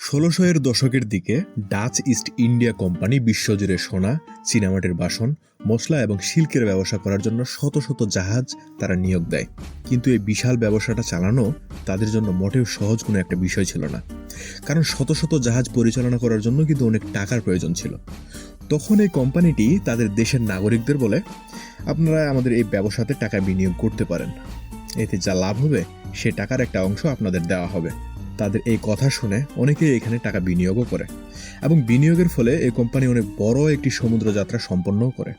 ১৬০০ এর দশকের দিকে ডাচ ইস্ট ইন্ডিয়া কোম্পানি বিশ্বজুড়ে সোনা, চীনামাটির বাসন, মশলা এবং সিল্কের ব্যবসা করার জন্য শত শত জাহাজ তারা নিয়োগ দেয়। কিন্তু এই বিশাল ব্যবসাটা চালানো তাদের জন্য মোটেও সহজ কোনো একটা বিষয় ছিল না, কারণ শত শত জাহাজ পরিচালনা করার জন্য কিন্তু অনেক টাকার প্রয়োজন ছিল। তখন এই কোম্পানিটি তাদের দেশের নাগরিকদের বলে, আপনারা আমাদের এই ব্যবসাতে টাকা বিনিয়োগ করতে পারেন, এতে যা লাভ হবে সে টাকার একটা অংশ আপনাদের দেওয়া হবে। তাদের এই কথা শুনে অনেকেই এখানে টাকা বিনিয়োগও করে এবং বিনিয়োগের ফলে এই কোম্পানি অনেক বড় একটি সমুদ্র যাত্রা সম্পন্নও করে।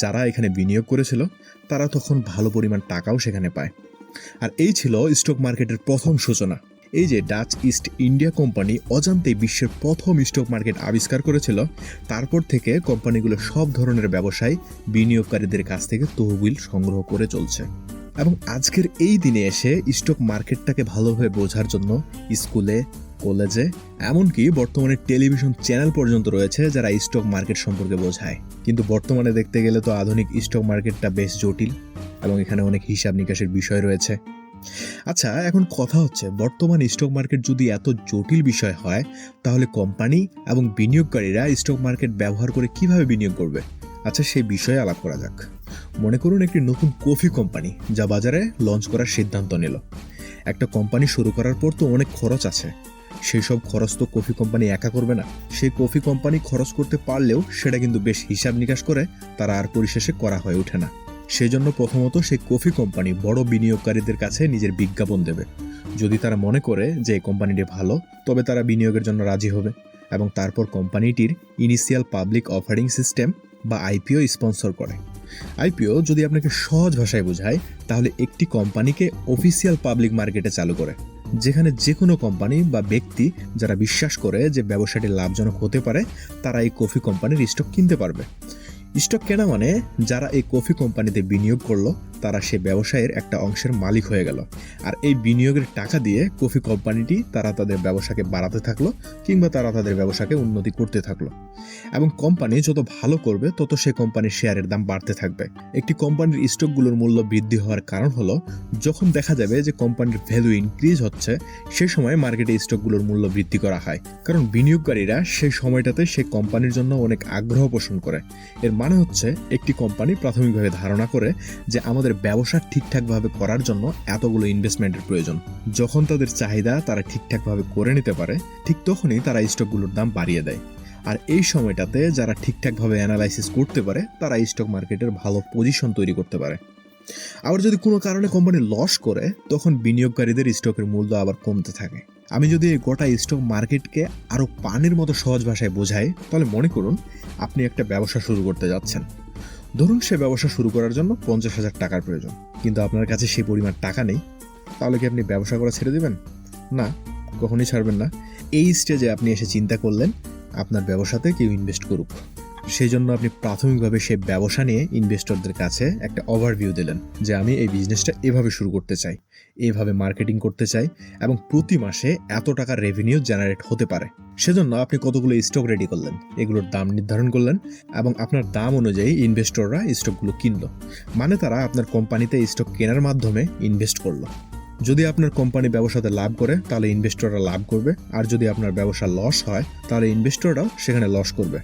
যারা এখানে বিনিয়োগ করেছিল তারা তখন ভালো পরিমাণ টাকাও সেখানে পায়। আর এই ছিল স্টক মার্কেটের প্রথম সূচনা। এই যে ডাচ ইস্ট ইন্ডিয়া কোম্পানি অজান্তেই বিশ্বের প্রথম স্টক মার্কেট আবিষ্কার করেছিল, তারপর থেকে কোম্পানিগুলো সব ধরনের ব্যবসায় বিনিয়োগকারীদের কাছ থেকে তহবিল সংগ্রহ করে চলছে। এবং আজকের এই দিনে এসে স্টক মার্কেটটাকে ভালোভাবে বোঝার জন্য স্কুলে, কলেজে, এমনকি বর্তমানে টেলিভিশন চ্যানেল পর্যন্ত রয়েছে যারা স্টক মার্কেট সম্পর্কে বোঝায়। কিন্তু বর্তমানে দেখতে গেলে তো আধুনিক স্টক মার্কেটটা বেশ জটিল এবং এখানে অনেক হিসাব নিকাশের বিষয় রয়েছে। আচ্ছা, এখন কথা হচ্ছে, বর্তমান স্টক মার্কেট যদি এত জটিল বিষয় হয়, তাহলে কোম্পানি এবং বিনিয়োগকারীরা স্টক মার্কেট ব্যবহার করে কিভাবে বিনিয়োগ করবে? আচ্ছা, সেই বিষয়ে আলাপ করা যাক। মনে করুন একটি নতুন কফি কোম্পানি যা বাজারে লঞ্চ করার সিদ্ধান্ত নিল। একটা কোম্পানি শুরু করার পর তো অনেক খরচ আছে, সেই সব খরচ তো কফি কোম্পানি একা করবে না। সেই কফি কোম্পানি খরচ করতে পারলেও সেটা কিন্তু বেশ হিসাব নিকাশ করে তারা আর পরিশেষে করা হয়ে ওঠে না। সেই জন্য প্রথমত সেই কফি কোম্পানি বড় বিনিয়োগকারীদের কাছে নিজের বিজ্ঞাপন দেবে। যদি তারা মনে করে যে এই কোম্পানিটি ভালো, তবে তারা বিনিয়োগের জন্য রাজি হবে এবং তারপর কোম্পানিটির ইনিশিয়াল পাবলিক অফারিং সিস্টেম বা আইপিও স্পন্সর করে। আইপিও যদি আপনাকে সহজ ভাষায় বোঝায়, তাহলে একটি কোম্পানিকে অফিসিয়াল পাবলিক মার্কেটে চালু করে, যেখানে যে কোনো কোম্পানি বা ব্যক্তি যারা বিশ্বাস করে যে ব্যবসাটি লাভজনক হতে পারে, তারা এই কফি কোম্পানির স্টক কিনতে পারবে। স্টক কেনা মানে যারা এই কফি কোম্পানিতে বিনিয়োগ করলো তারা সে ব্যবসায়ের একটা অংশের মালিক হয়ে গেল। আর এই বিনিয়োগের টাকা দিয়ে কফি কোম্পানিটি তারা তাদের ব্যবসাকে বাড়াতে থাকলো কিংবা তারা তাদের ব্যবসাকে উন্নতি করতে থাকলো। এবং কোম্পানি যত ভালো করবে তত সে কোম্পানির শেয়ারের দাম বাড়তে থাকবে। একটি কোম্পানির স্টকগুলোর মূল্য বৃদ্ধি হওয়ার কারণ হলো, যখন দেখা যাবে যে কোম্পানির ভ্যালু ইনক্রিজ হচ্ছে, সেই সময় মার্কেটে স্টকগুলোর মূল্য বৃদ্ধি করা হয়, কারণ বিনিয়োগকারীরা সেই সময়টাতে সেই কোম্পানির জন্য অনেক আগ্রহ পোষণ করে। এর মানে হচ্ছে একটি কোম্পানি প্রাথমিকভাবে ধারণা করে যে আমাদের ব্যবসা ঠিকঠাকভাবে করার জন্য এতগুলো ইনভেস্টমেন্টের প্রয়োজন। যখন তাদের চাহিদা তারা ঠিকঠাকভাবে করে নিতে পারে, ঠিক তখনই তারা স্টকগুলোর দাম বাড়িয়ে দেয়। আর এই সময়টাতে যারা ঠিকঠাকভাবে অ্যানালাইসিস করতে পারে, তারা স্টক মার্কেটের ভালো পজিশন তৈরি করতে পারে। আবার যদি কোনো কারণে কোম্পানি লস করে, তখন বিনিয়োগকারীদের স্টকের মূল্য আবার কমতে থাকে। আমি যদি এই গোটা স্টক মার্কেটকে আরও পানির মতো সহজ ভাষায় বোঝাই, তাহলে মনে করুন আপনি একটা ব্যবসা শুরু করতে যাচ্ছেন। ধরুন সে ব্যবসা শুরু করার জন্য 50,000 টাকার প্রয়োজন, কিন্তু আপনার কাছে সেই পরিমাণ টাকা নেই। তাহলে কি আপনি ব্যবসা করা ছেড়ে দেবেন? না, কখনোই ছাড়বেন না। এই স্টেজে আপনি এসে চিন্তা করলেন আপনার ব্যবসাতে কেউ ইনভেস্ট করুক। সেই জন্য আপনি প্রাথমিকভাবে সেই ব্যবসা নিয়ে ইনভেস্টরদের কাছে একটা ওভারভিউ দিলেন যে আমি এই বিজনেসটা এভাবে শুরু করতে চাই, এভাবে মার্কেটিং করতে চাই এবং প্রতি মাসে এত টাকার রেভিনিউ জেনারেট হতে পারে। সেজন্য আপনি কতগুলো স্টক রেডি করলেন, এগুলোর দাম নির্ধারণ করলেন এবং আপনার দাম অনুযায়ী ইনভেস্টররা স্টকগুলো কিনলো। মানে তারা আপনার কোম্পানিতে স্টক কেনার মাধ্যমে ইনভেস্ট করলো। যদি আপনার কোম্পানি ব্যবসাতে লাভ করে, তাহলে ইনভেস্টররা লাভ করবে, আর যদি আপনার ব্যবসা লস হয়, তাহলে ইনভেস্টররাও সেখানে লস করবে।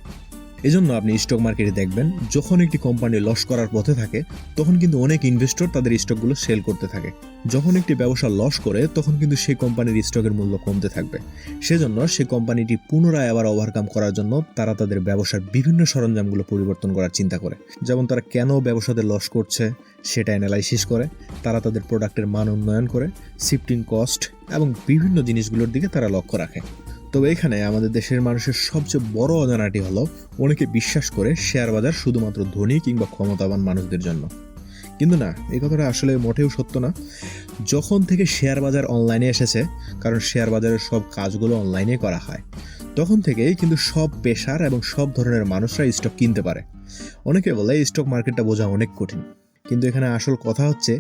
এজন্য আপনি স্টক মার্কেটে দেখবেন, যখন একটি কোম্পানি লস করার পথে থাকে, তখন কিন্তু অনেক ইনভেস্টর তাদের স্টকগুলো সেল করতে থাকে। যখন একটি ব্যবসা লস করে, তখন কিন্তু সেই কোম্পানির স্টকের মূল্য কমতে থাকবে। সেজন্য সেই কোম্পানিটি পুনরায় আবার ওভারকাম করার জন্য তারা তাদের ব্যবসার বিভিন্ন সরঞ্জামগুলো পরিবর্তন করার চিন্তা করে। যেমন তারা কেন ব্যবসাতে লস করছে সেটা অ্যানালাইসিস করে, তারা তাদের প্রোডাক্টের মান উন্নয়ন করে, শিফটিং কস্ট এবং বিভিন্ন জিনিসগুলোর দিকে তারা লক্ষ্য রাখে। তবে এখানে আমাদের দেশের মানুষের সবচেয়ে বড় অজানাটি হলো, অনেকে বিশ্বাস করে শেয়ার বাজার শুধুমাত্র ধনী কিংবা ক্ষমতাবান মানুষদের জন্য। কিন্তু না, এই কথাটা আসলে মোটেও সত্য না। যখন থেকে শেয়ার বাজার অনলাইনে এসেছে, কারণ শেয়ার বাজারের সব কাজগুলো অনলাইনে করা হয়, তখন থেকেই কিন্তু সব পেশার এবং সব ধরনের মানুষরা স্টক কিনতে পারে। অনেকে বলে স্টক মার্কেটটা বোঝা অনেক কঠিন, কিন্তু এখানে আসল কথা হচ্ছে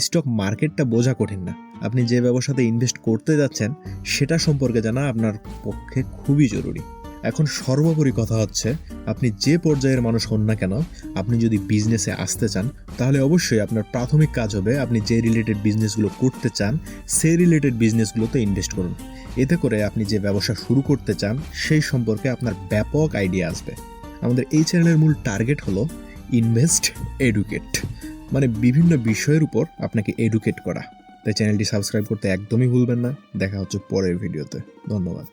স্টক মার্কেটটা বোঝা কঠিন না। আপনি যে ব্যবসাতে ইনভেস্ট করতে যাচ্ছেন সেটা সম্পর্কে জানা আপনার পক্ষে খুবই জরুরি। এখন সর্বোপরি কথা হচ্ছে, আপনি যে পর্যায়ের মানুষ হন না কেন, আপনি যদি বিজনেসে আসতে চান, তাহলে অবশ্যই আপনার প্রাথমিক কাজ হবে আপনি যে রিলেটেড বিজনেসগুলো করতে চান সেই রিলেটেড বিজনেসগুলোতে ইনভেস্ট করুন। এতে করে আপনি যে ব্যবসা শুরু করতে চান সেই সম্পর্কে আপনার ব্যাপক আইডিয়া আসবে। আমাদের এই চ্যানেলের মূল টার্গেট হলো ইনভেস্ট এডুকেট, মানে বিভিন্ন বিষয়ের উপর আপনাকে এডুকেট করা। তাই চ্যানেলটি সাবস্ক্রাইব করতে একদমই ভুলবেন না। দেখা হচ্ছে পরের ভিডিওতে। ধন্যবাদ।